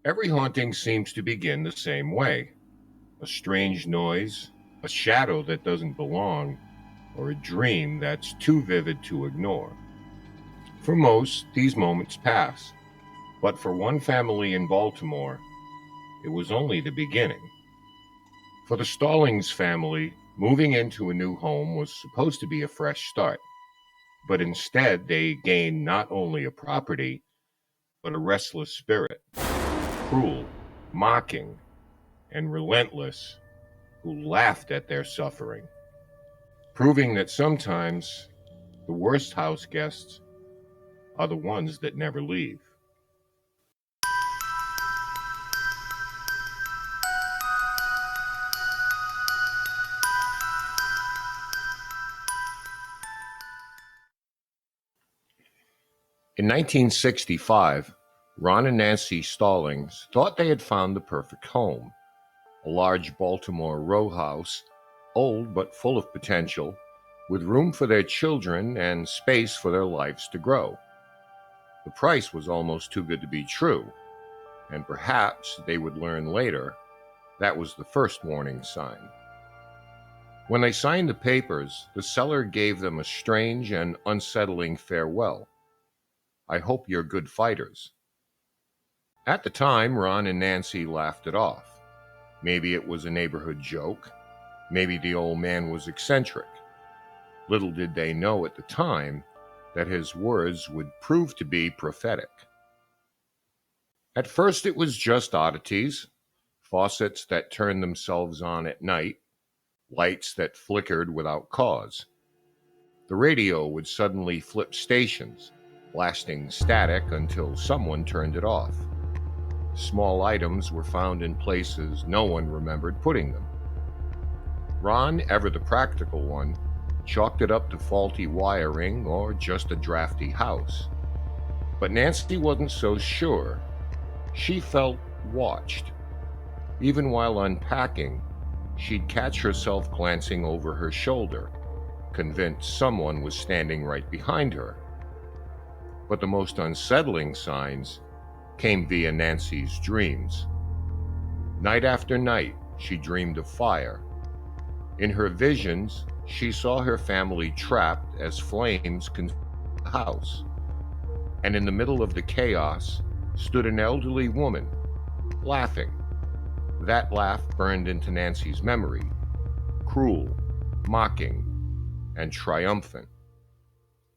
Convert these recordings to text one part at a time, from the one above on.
Every haunting seems to begin the same way: a strange noise, a shadow that doesn't belong, or a dream that's too vivid to ignore. For most, these moments pass, but for one family in Baltimore, it was only the beginning. For the Stallings family, moving into a new home was supposed to be a fresh start, but instead they gained not only a property, but a restless spirit, cruel, mocking, and relentless, who laughed at their suffering, proving that sometimes the worst house guests are the ones that never leave. In 1965, Ron and Nancy Stallings thought they had found the perfect home: a large Baltimore row house, old but full of potential, with room for their children and space for their lives to grow. The price was almost too good to be true, and perhaps they would learn later that was the first warning sign. When they signed the papers, the seller gave them a strange and unsettling farewell. "I hope you're good fighters." At the time, Ron and Nancy laughed it off. Maybe it was a neighborhood joke. Maybe the old man was eccentric. Little did they know at the time that his words would prove to be prophetic. At first it was just oddities: faucets that turned themselves on at night, lights that flickered without cause. The radio would suddenly flip stations, blasting static until someone turned it off. Small items were found in places no one remembered putting them. Ron, ever the practical one, chalked it up to faulty wiring or just a drafty house. But Nancy wasn't so sure. She felt watched. Even while unpacking, she'd catch herself glancing over her shoulder, convinced someone was standing right behind her. But the most unsettling signs came via Nancy's dreams. Night after night, she dreamed of fire. In her visions, she saw her family trapped as flames consumed the house. And in the middle of the chaos stood an elderly woman, laughing. That laugh burned into Nancy's memory, cruel, mocking, and triumphant.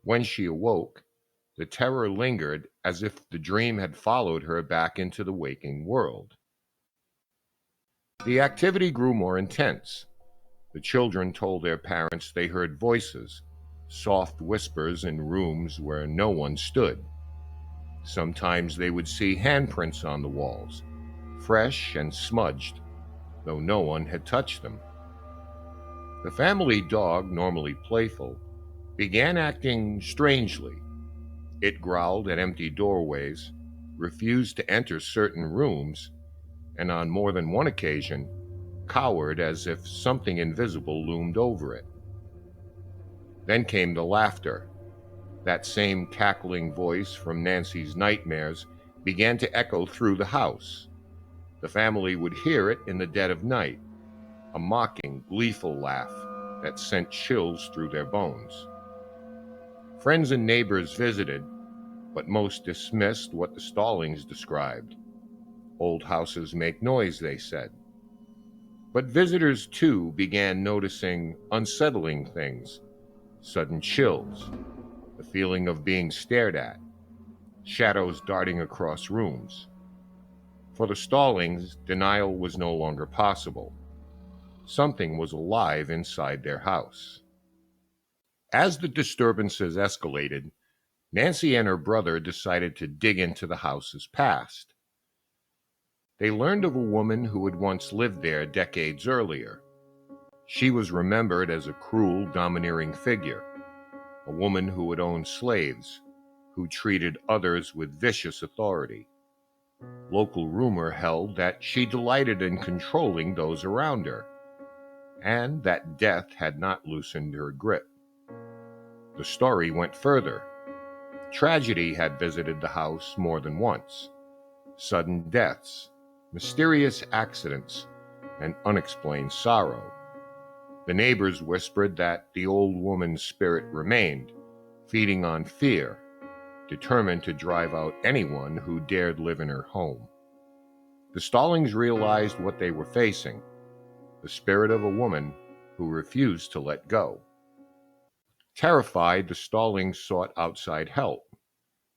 When she awoke, the terror lingered as if the dream had followed her back into the waking world. The activity grew more intense. The children told their parents they heard voices, soft whispers in rooms where no one stood. Sometimes they would see handprints on the walls, fresh and smudged, though no one had touched them. The family dog, normally playful, began acting strangely. It growled at empty doorways, refused to enter certain rooms, and on more than one occasion, cowered as if something invisible loomed over it. Then came the laughter. That same cackling voice from Nancy's nightmares began to echo through the house. The family would hear it in the dead of night, a mocking, gleeful laugh that sent chills through their bones. Friends and neighbors visited, but most dismissed what the Stallings described. Old houses make noise, they said. But visitors too began noticing unsettling things: sudden chills, the feeling of being stared at, shadows darting across rooms. For the Stallings, denial was no longer possible. Something was alive inside their house. As the disturbances escalated, Nancy and her brother decided to dig into the house's past. They learned of a woman who had once lived there decades earlier. She was remembered as a cruel, domineering figure, a woman who had owned slaves, who treated others with vicious authority. Local rumor held that she delighted in controlling those around her, and that death had not loosened her grip. The story went further. Tragedy had visited the house more than once. sudden deaths, mysterious accidents, and unexplained sorrow. The neighbors whispered that the old woman's spirit remained, feeding on fear, determined to drive out anyone who dared live in her home. The Stallings realized what they were facing, the spirit of a woman who refused to let go. Terrified, the Stallings sought outside help.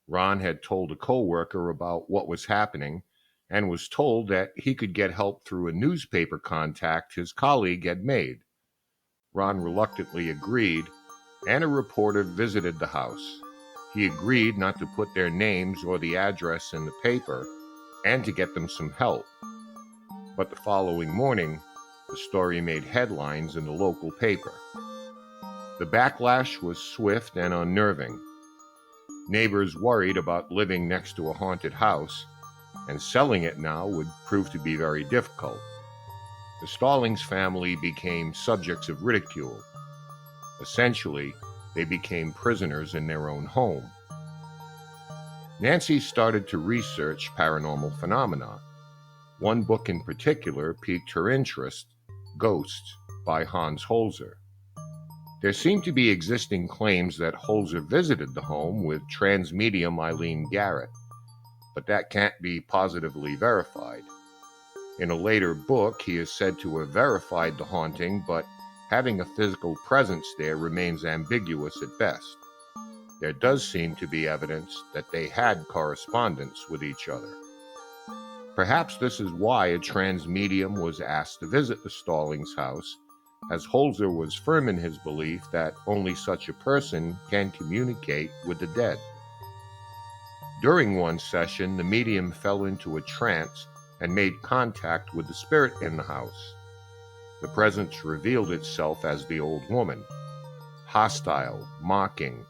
Ron had told a co-worker about what was happening and was told that he could get help through a newspaper contact his colleague had made. Ron reluctantly agreed, and a reporter visited the house. He agreed not to put their names or the address in the paper and to get them some help. But the following morning, the story made headlines in the local paper. The backlash was swift and unnerving. Neighbors worried about living next to a haunted house, and selling it now would prove to be very difficult. The Stallings family became subjects of ridicule. Essentially, they became prisoners in their own home. Nancy started to research paranormal phenomena. One book in particular piqued her interest, Ghosts by Hans Holzer. There seemed to be existing claims that Holzer visited the home with trans-medium Eileen Garrett, but that can't be positively verified. In a later book, he is said to have verified the haunting, but having a physical presence there remains ambiguous at best. There does seem to be evidence that they had correspondence with each other. Perhaps this is why a trans-medium was asked to visit the Stallings house, as Holzer was firm in his belief that only such a person can communicate with the dead. During one session, the medium fell into a trance and made contact with the spirit in the house. The presence revealed itself as the old woman, hostile, mocking,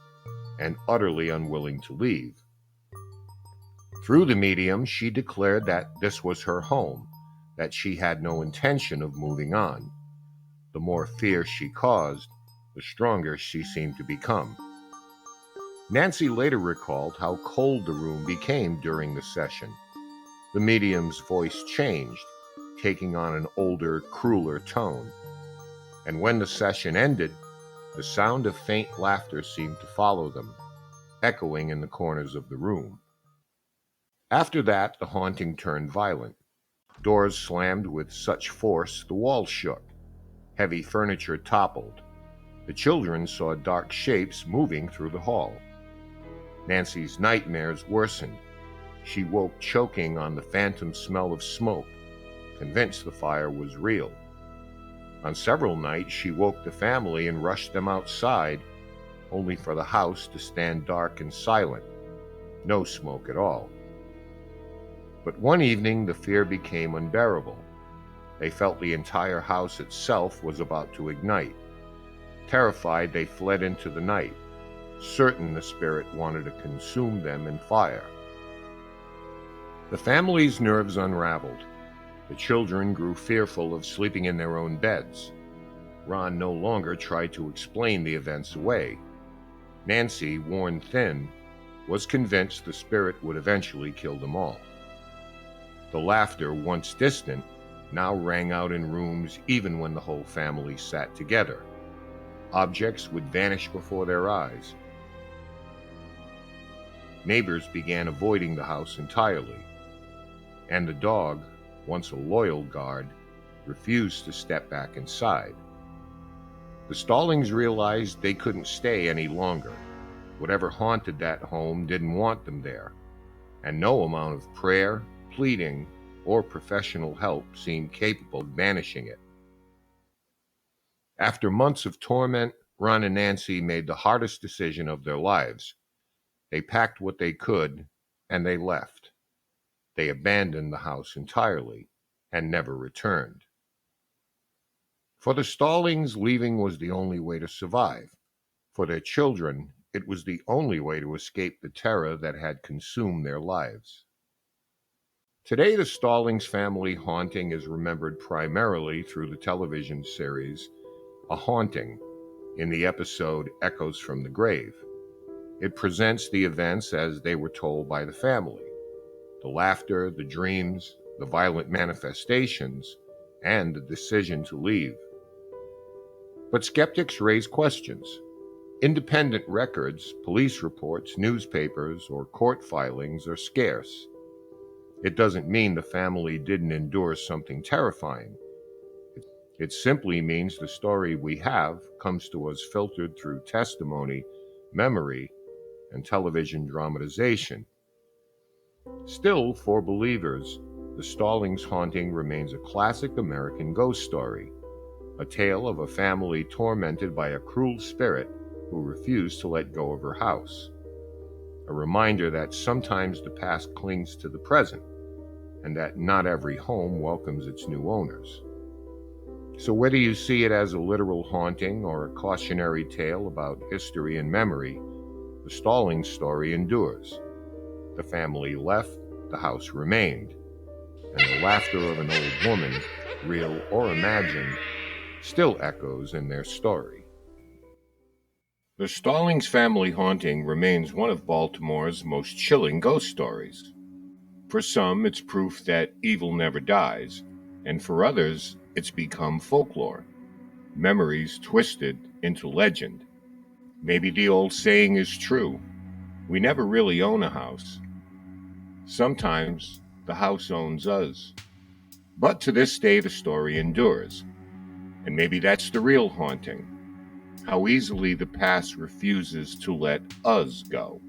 and utterly unwilling to leave. Through the medium, she declared that this was her home, that she had no intention of moving on. The more fear she caused, the stronger she seemed to become. Nancy later recalled how cold the room became during the session. The medium's voice changed, taking on an older, crueler tone. And when the session ended, the sound of faint laughter seemed to follow them, echoing in the corners of the room. After that, the haunting turned violent. Doors slammed with such force the walls shook. Heavy furniture toppled. The children saw dark shapes moving through the hall. Nancy's nightmares worsened. She woke choking on the phantom smell of smoke, convinced the fire was real. On several nights, she woke the family and rushed them outside, only for the house to stand dark and silent. No smoke at all. But one evening, the fear became unbearable. They felt the entire house itself was about to ignite. Terrified, they fled into the night, certain the spirit wanted to consume them in fire. The family's nerves unraveled. The children grew fearful of sleeping in their own beds. Ron no longer tried to explain the events away. Nancy, worn thin, was convinced the spirit would eventually kill them all. The laughter, once distant, now rang out in rooms even when the whole family sat together. Objects would vanish before their eyes. Neighbors began avoiding the house entirely, and the dog, once a loyal guard, refused to step back inside. The Stallings realized they couldn't stay any longer. Whatever haunted that home didn't want them there, and no amount of prayer, pleading, or professional help seemed capable of banishing it. After months of torment, Ron and Nancy made the hardest decision of their lives. They packed what they could, and they left. They abandoned the house entirely and never returned. For the Stallings, leaving was the only way to survive. For their children, it was the only way to escape the terror that had consumed their lives. Today, the Stallings family haunting is remembered primarily through the television series A Haunting, in the episode Echoes from the Grave. It presents the events as they were told by the family. The laughter, the dreams, the violent manifestations, and the decision to leave. But skeptics raise questions. Independent records, police reports, newspapers, or court filings are scarce. It doesn't mean the family didn't endure something terrifying. It simply means the story we have comes to us filtered through testimony, memory, and television dramatization. Still, for believers, the Stallings haunting remains a classic American ghost story, a tale of a family tormented by a cruel spirit who refused to let go of her house. A reminder that sometimes the past clings to the present, and that not every home welcomes its new owners. So whether you see it as a literal haunting or a cautionary tale about history and memory, the Stallings story endures. The family left, the house remained, and the laughter of an old woman, real or imagined, still echoes in their story. The Stallings family haunting remains one of Baltimore's most chilling ghost stories. For some, it's proof that evil never dies, and for others, it's become folklore, memories twisted into legend. Maybe the old saying is true: we never really own a house. Sometimes the house owns us. But to this day, the story endures. And maybe that's the real haunting: how easily the past refuses to let us go.